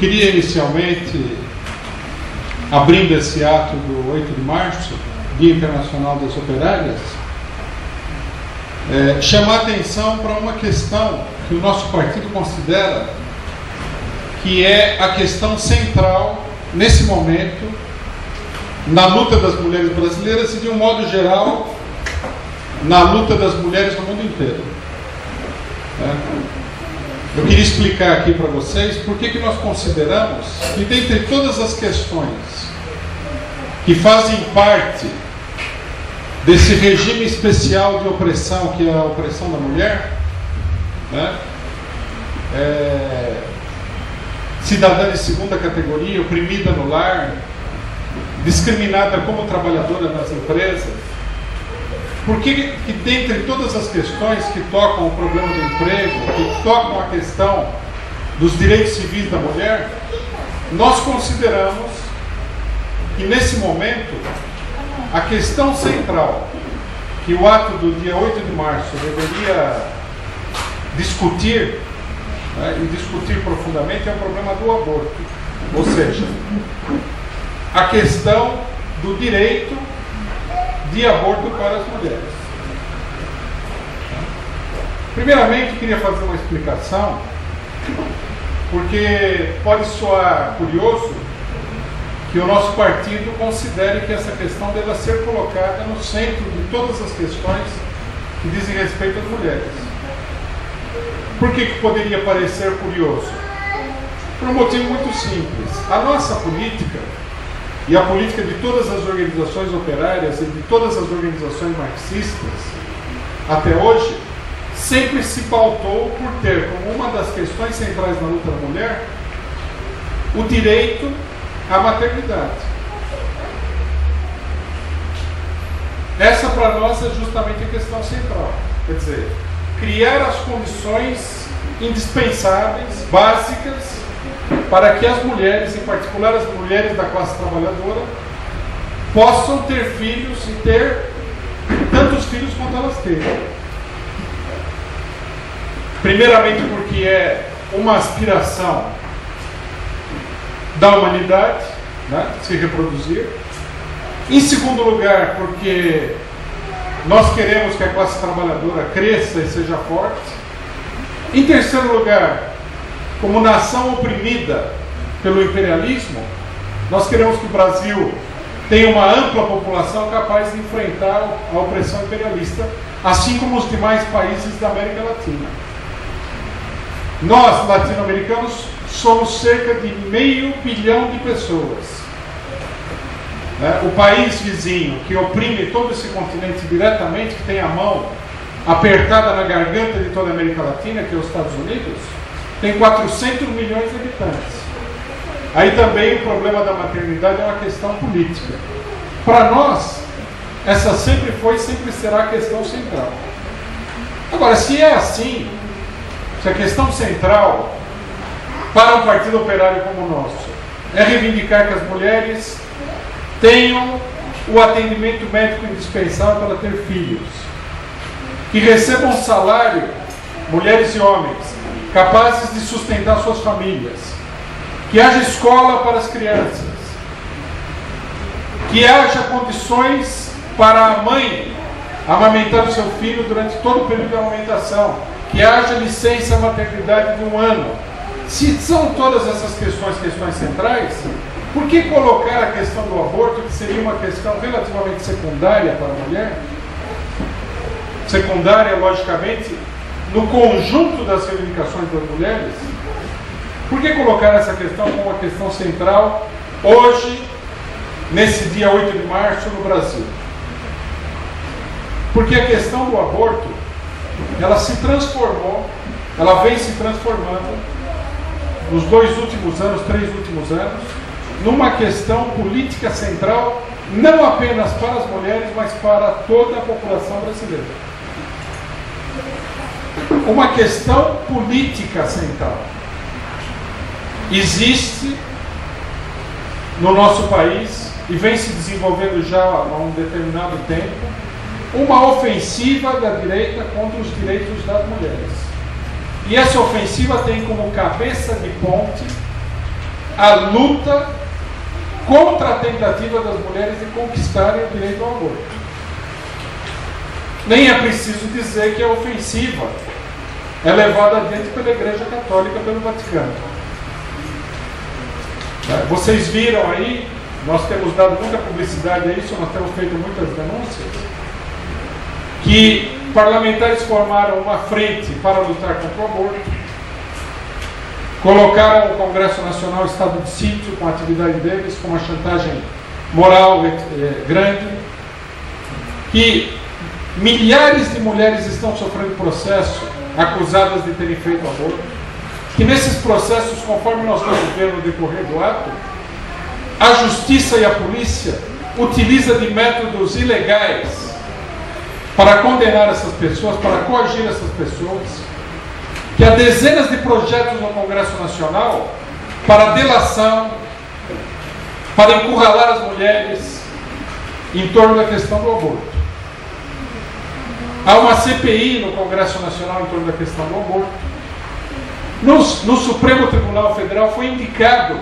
queria inicialmente, abrindo esse ato do 8 de março, Dia Internacional das Operárias, chamar a atenção para uma questão que o nosso partido considera que é a questão central, nesse momento, na luta das mulheres brasileiras e, de um modo geral, na luta das mulheres no mundo inteiro. Eu queria explicar aqui para vocês por que nós consideramos que, dentre todas as questões que fazem parte desse regime especial de opressão, que é a opressão da mulher, cidadã de segunda categoria, oprimida no lar, discriminada como trabalhadora nas empresas, porque que dentre todas as questões que tocam o problema do emprego, que tocam a questão dos direitos civis da mulher, nós consideramos que nesse momento a questão central que o ato do dia 8 de março deveria discutir, e discutir profundamente, é o problema do aborto, ou seja, a questão do direito de aborto para as mulheres. Primeiramente, queria fazer uma explicação, porque pode soar curioso que o nosso partido considere que essa questão deva ser colocada no centro de todas as questões que dizem respeito às mulheres. Por que poderia parecer curioso? Por um motivo muito simples. A nossa política, e a política de todas as organizações operárias e de todas as organizações marxistas, até hoje, sempre se pautou por ter como uma das questões centrais na luta da mulher o direito à maternidade. Essa para nós é justamente a questão central. Quer dizer, criar as condições indispensáveis, básicas, para que as mulheres, em particular as mulheres da classe trabalhadora, possam ter filhos e ter tantos filhos quanto elas queiram. Primeiramente porque é uma aspiração da humanidade, se reproduzir. Em segundo lugar, porque nós queremos que a classe trabalhadora cresça e seja forte. Em terceiro lugar, como nação oprimida pelo imperialismo, nós queremos que o Brasil tenha uma ampla população capaz de enfrentar a opressão imperialista, assim como os demais países da América Latina. Nós, latino-americanos, somos cerca de 500 milhões de pessoas. O país vizinho que oprime todo esse continente diretamente, que tem a mão apertada na garganta de toda a América Latina, que é os Estados Unidos, tem 400 milhões de habitantes. Aí também o problema da maternidade é uma questão política. Para nós, essa sempre foi e sempre será a questão central. Agora, se é assim, se a questão central para um partido operário como o nosso é reivindicar que as mulheres tenham o atendimento médico indispensável para ter filhos, que recebam salário, mulheres e homens, capazes de sustentar suas famílias, que haja escola para as crianças, que haja condições para a mãe amamentar o seu filho durante todo o período de amamentação, que haja licença maternidade de 1 ano. Se são todas essas questões centrais, por que colocar a questão do aborto, que seria uma questão relativamente secundária para a mulher? Secundária, logicamente, no conjunto das reivindicações das mulheres. Por que colocar essa questão como uma questão central hoje, nesse dia 8 de março, no Brasil? Porque a questão do aborto, ela se transformou, ela vem se transformando nos 2 últimos anos, 3 últimos anos, numa questão política central, não apenas para as mulheres, mas para toda a população brasileira. Uma questão política central. Existe no nosso país, e vem se desenvolvendo já há um determinado tempo, uma ofensiva da direita contra os direitos das mulheres. E essa ofensiva tem como cabeça de ponte a luta contra a tentativa das mulheres de conquistarem o direito ao aborto. Nem é preciso dizer que a ofensiva é levada adiante pela Igreja Católica, pelo Vaticano. Vocês viram aí, nós temos dado muita publicidade a isso, nós temos feito muitas denúncias, que parlamentares formaram uma frente para lutar contra o aborto, colocaram o Congresso Nacional em estado de sítio com a atividade deles, com uma chantagem moral grande, que milhares de mulheres estão sofrendo processo acusadas de terem feito aborto, que nesses processos, conforme nós vamos ver no decorrer do ato, a justiça e a polícia utilizam de métodos ilegais para condenar essas pessoas, para coagir essas pessoas, que há dezenas de projetos no Congresso Nacional para delação, para encurralar as mulheres em torno da questão do aborto. Há uma CPI no Congresso Nacional em torno da questão do aborto. No Supremo Tribunal Federal foi indicado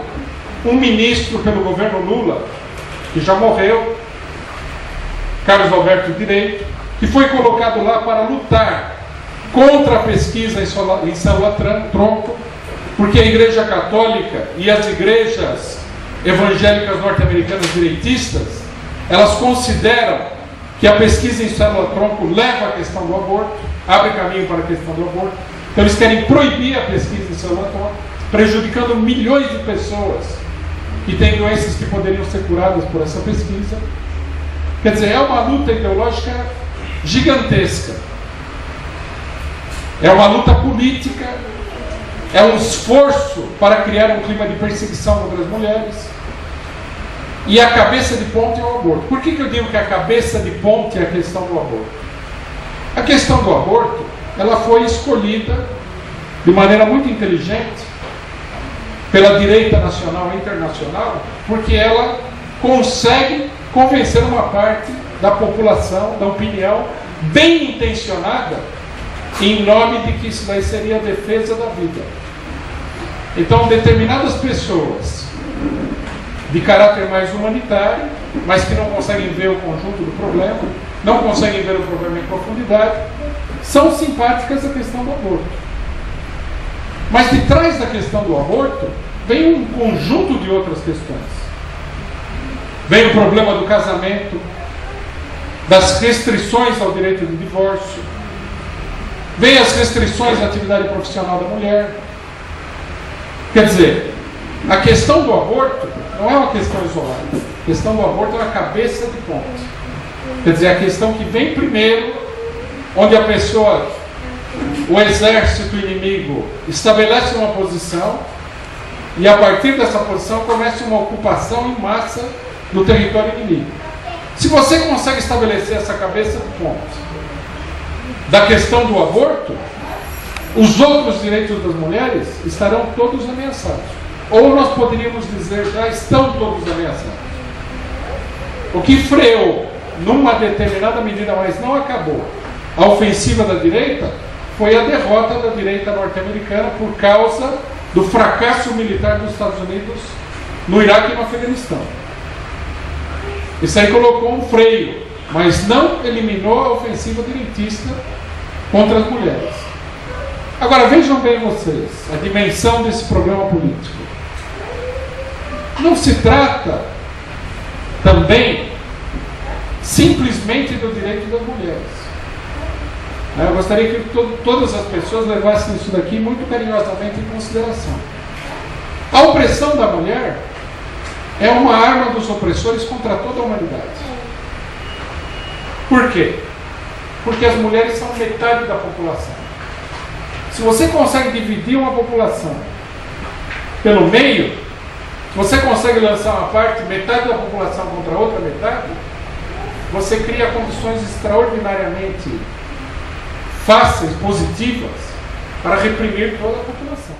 um ministro pelo governo Lula, que já morreu, Carlos Alberto Direito, que foi colocado lá para lutar contra a pesquisa em célula-tronco, porque a Igreja Católica e as igrejas evangélicas norte-americanas direitistas, elas consideram que a pesquisa em célula-tronco leva à questão do aborto, abre caminho para a questão do aborto. Então eles querem proibir a pesquisa em célula-tronco, prejudicando milhões de pessoas que têm doenças que poderiam ser curadas por essa pesquisa. Quer dizer, é uma luta ideológica gigantesca. É uma luta política, é um esforço para criar um clima de perseguição contra as mulheres. E a cabeça de ponte é o aborto. Por que eu digo que a cabeça de ponte é a questão do aborto? A questão do aborto, ela foi escolhida de maneira muito inteligente pela direita nacional e internacional, porque ela consegue convencer uma parte da população, da opinião, bem intencionada, em nome de que isso daí seria a defesa da vida. Então, determinadas pessoas de caráter mais humanitário, mas que não conseguem ver o conjunto do problema, não conseguem ver o problema em profundidade, são simpáticas à questão do aborto. Mas de trás da questão do aborto, vem um conjunto de outras questões. Vem o problema do casamento, das restrições ao direito de divórcio, vem as restrições à atividade profissional da mulher. Quer dizer, a questão do aborto não é uma questão isolada. A questão do aborto é uma cabeça de ponte. Quer dizer, a questão que vem primeiro, onde a pessoa, o exército inimigo, estabelece uma posição e a partir dessa posição começa uma ocupação em massa do território inimigo. Se você consegue estabelecer essa cabeça de ponte da questão do aborto, os outros direitos das mulheres estarão todos ameaçados. Ou nós poderíamos dizer, já estão todos ameaçados. O que freou, numa determinada medida, mas não acabou, a ofensiva da direita, foi a derrota da direita norte-americana por causa do fracasso militar dos Estados Unidos no Iraque e no Afeganistão. Isso aí colocou um freio, mas não eliminou a ofensiva direitista contra as mulheres. Agora vejam bem vocês a dimensão desse programa político. Não se trata também simplesmente do direito das mulheres. Eu gostaria que todas as pessoas levassem isso daqui muito carinhosamente em consideração. A opressão da mulher é uma arma dos opressores contra toda a humanidade. Por quê? Porque as mulheres são metade da população. Se você consegue dividir uma população pelo meio, se você consegue lançar uma parte, metade da população contra a outra metade, você cria condições extraordinariamente fáceis, positivas, para reprimir toda a população.